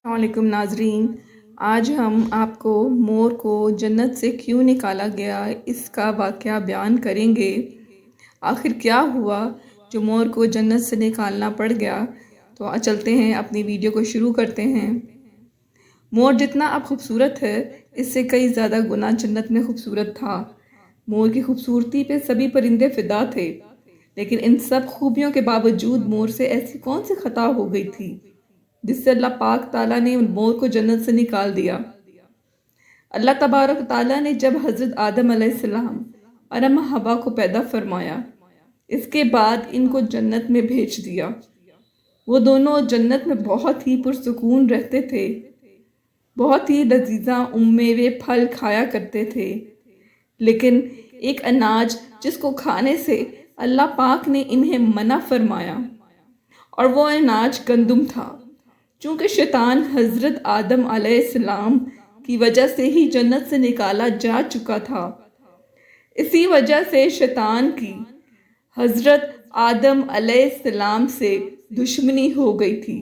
السلام علیکم ناظرین، آج ہم آپ کو مور کو جنت سے کیوں نکالا گیا اس کا واقعہ بیان کریں گے۔ آخر کیا ہوا جو مور کو جنت سے نکالنا پڑ گیا؟ تو چلتے ہیں اپنی ویڈیو کو شروع کرتے ہیں۔ مور جتنا اب خوبصورت ہے اس سے کئی زیادہ گنا جنت میں خوبصورت تھا۔ مور کی خوبصورتی پہ سبھی پرندے فدا تھے، لیکن ان سب خوبیوں کے باوجود مور سے ایسی کون سی خطا ہو گئی تھی جس سے اللہ پاک تعالیٰ نے مور کو جنت سے نکال دیا۔ اللہ تبارک تعالیٰ نے جب حضرت آدم علیہ السلام اور اماں حوا کو پیدا فرمایا، اس کے بعد ان کو جنت میں بھیج دیا۔ وہ دونوں جنت میں بہت ہی پرسکون رہتے تھے، بہت ہی لذیذہ میوے پھل کھایا کرتے تھے، لیکن ایک اناج جس کو کھانے سے اللہ پاک نے انہیں منع فرمایا، اور وہ اناج گندم تھا۔ چونکہ شیطان حضرت آدم علیہ السلام کی وجہ سے ہی جنت سے نکالا جا چکا تھا، اسی وجہ سے شیطان کی حضرت آدم علیہ السلام سے دشمنی ہو گئی تھی۔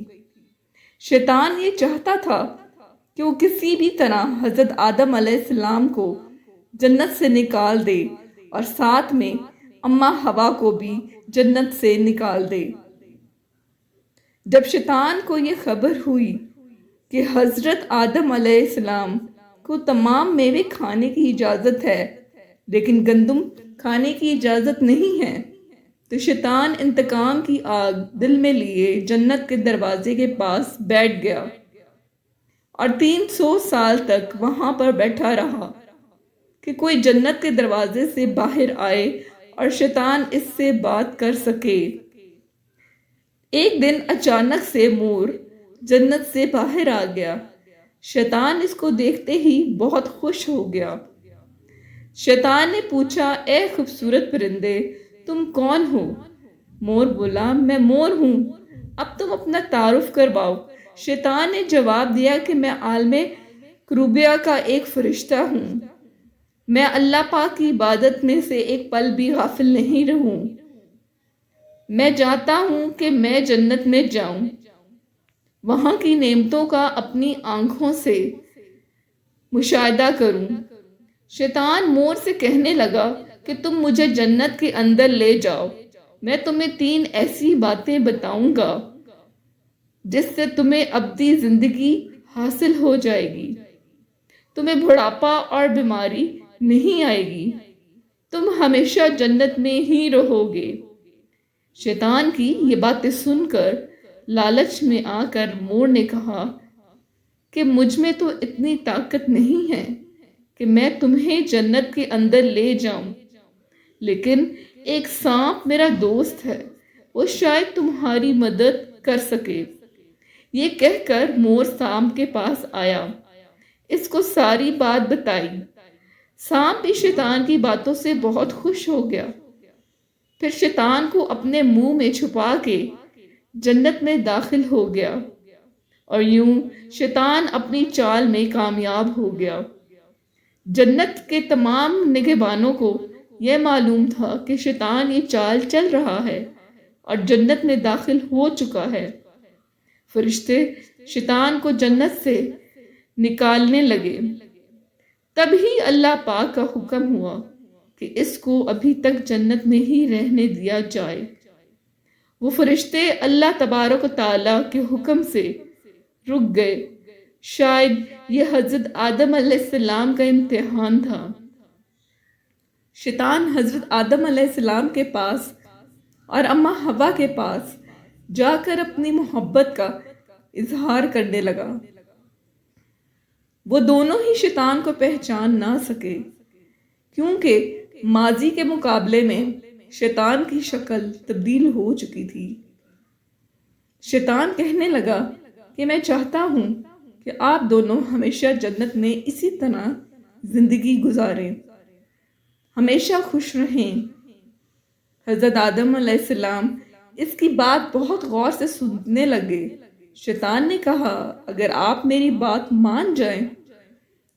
شیطان یہ چاہتا تھا کہ وہ کسی بھی طرح حضرت آدم علیہ السلام کو جنت سے نکال دے اور ساتھ میں اماں حوا کو بھی جنت سے نکال دے۔ جب شیطان کو یہ خبر ہوئی کہ حضرت آدم علیہ السلام کو تمام میوے کھانے کی اجازت ہے لیکن گندم کھانے کی اجازت نہیں ہے، تو شیطان انتقام کی آگ دل میں لیے جنت کے دروازے کے پاس بیٹھ گیا اور 300 سال تک وہاں پر بیٹھا رہا کہ کوئی جنت کے دروازے سے باہر آئے اور شیطان اس سے بات کر سکے۔ ایک دن اچانک سے مور جنت سے باہر آ گیا۔ شیطان اس کو دیکھتے ہی بہت خوش ہو گیا۔ شیطان نے پوچھا، اے خوبصورت پرندے، تم کون ہو؟ مور بولا، میں مور ہوں، اب تم اپنا تعارف کرواؤ۔ شیطان نے جواب دیا کہ میں عالم کروبیہ کا ایک فرشتہ ہوں، میں اللہ پاک کی عبادت میں سے ایک پل بھی غافل نہیں رہوں۔ میں چاہتا ہوں کہ میں جنت میں جاؤں، وہاں کی نعمتوں کا اپنی آنکھوں سے مشاہدہ کروں۔ شیطان مور سے کہنے لگا کہ تم مجھے جنت کے اندر لے جاؤ، میں تمہیں 3 ایسی باتیں بتاؤں گا جس سے تمہیں ابدی زندگی حاصل ہو جائے گی، تمہیں بڑھاپا اور بیماری نہیں آئے گی، تم ہمیشہ جنت میں ہی رہو گے۔ شیطان کی یہ باتیں سن کر لالچ میں آ کر مور نے کہا کہ مجھ میں تو اتنی طاقت نہیں ہے کہ میں تمہیں جنت کے اندر لے جاؤں، لیکن ایک سانپ میرا دوست ہے، وہ شاید تمہاری مدد کر سکے۔ یہ کہہ کر مور سانپ کے پاس آیا، اس کو ساری بات بتائی۔ سانپ بھی شیطان کی باتوں سے بہت خوش ہو گیا، پھر شیطان کو اپنے منہ میں چھپا کے جنت میں داخل ہو گیا، اور یوں شیطان اپنی چال میں کامیاب ہو گیا۔ جنت کے تمام نگہبانوں کو یہ معلوم تھا کہ شیطان یہ چال چل رہا ہے اور جنت میں داخل ہو چکا ہے۔ فرشتے شیطان کو جنت سے نکالنے لگے، تبھی اللہ پاک کا حکم ہوا کہ اس کو ابھی تک جنت میں ہی رہنے دیا جائے۔ وہ فرشتے اللہ تبارک و تعالیٰ کے حکم سے رک گئے۔ شاید یہ حضرت آدم علیہ السلام کا امتحان تھا۔ شیطان حضرت آدم علیہ السلام کے پاس اور اماں حوا کے پاس جا کر اپنی محبت کا اظہار کرنے لگا۔ وہ دونوں ہی شیطان کو پہچان نہ سکے، کیونکہ ماضی کے مقابلے میں شیطان کی شکل تبدیل ہو چکی تھی۔ شیطان کہنے لگا کہ میں چاہتا ہوں کہ آپ دونوں ہمیشہ جنت میں اسی طرح زندگی گزاریں، ہمیشہ خوش رہیں۔ حضرت آدم علیہ السلام اس کی بات بہت غور سے سننے لگے۔ شیطان نے کہا، اگر آپ میری بات مان جائیں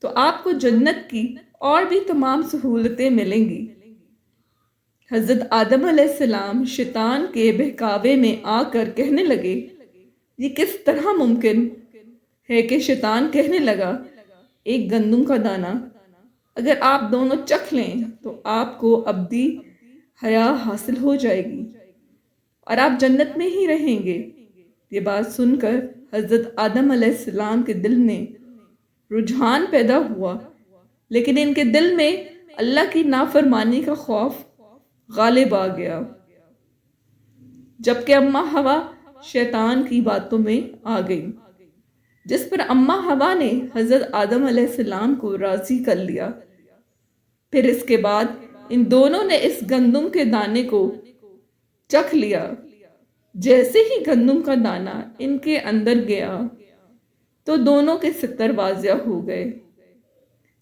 تو آپ کو جنت کی اور بھی تمام سہولتیں ملیں گی۔ حضرت آدم علیہ السلام شیطان کے بہکاوے میں آ کر کہنے لگے، یہ کس طرح ممکن ہے کہ شیطان کہنے لگا، ایک گندم کا دانہ اگر آپ دونوں چکھ لیں تو آپ کو ابدی حیا حاصل ہو جائے گی اور آپ جنت میں ہی رہیں گے۔ یہ بات سن کر حضرت آدم علیہ السلام کے دل میں رجحان پیدا ہوا، لیکن ان کے دل میں اللہ کی نافرمانی کا خوف غالب آ گیا، جبکہ اماں ہوا شیطان کی باتوں میں آ گئی، جس پر اماں ہوا نے حضرت آدم علیہ السلام کو راضی کر لیا۔ پھر اس کے بعد ان دونوں نے اس گندم کے دانے کو چکھ لیا۔ جیسے ہی گندم کا دانہ ان کے اندر گیا تو دونوں کے ستر واضح ہو گئے،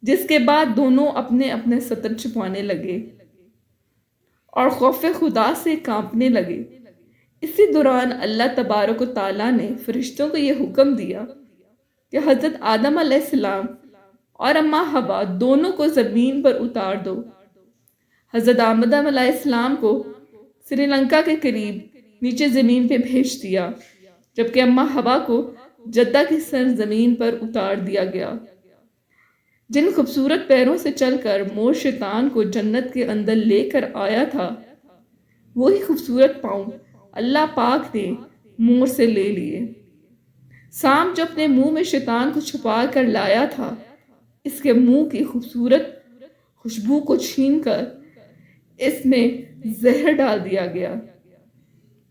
جس کے بعد دونوں اپنے اپنے ستر چھپانے لگے اور خوف خدا سے کانپنے لگے۔ اسی دوران اللہ تبارک و تعالیٰ نے فرشتوں کو یہ حکم دیا کہ حضرت آدم علیہ السلام اور اماں ہوا دونوں کو زمین پر اتار دو۔ حضرت آدم علیہ السلام کو سری لنکا کے قریب نیچے زمین پہ بھیج دیا، جبکہ اماں ہوا کو جدہ کی سرزمین پر اتار دیا گیا۔ جن خوبصورت پیروں سے چل کر مور شیطان کو جنت کے اندر لے کر آیا تھا، وہی خوبصورت پاؤں اللہ پاک نے مور سے لے لیے۔ سام جو اپنے منہ میں شیطان کو چھپا کر لایا تھا، اس کے منہ کی خوبصورت خوشبو کو چھین کر اس میں زہر ڈال دیا گیا۔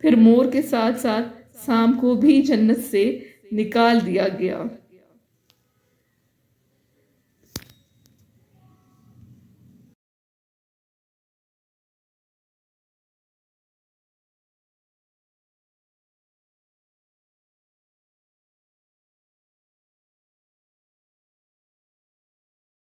پھر مور کے ساتھ ساتھ سام کو بھی جنت سے نکال دیا گیا۔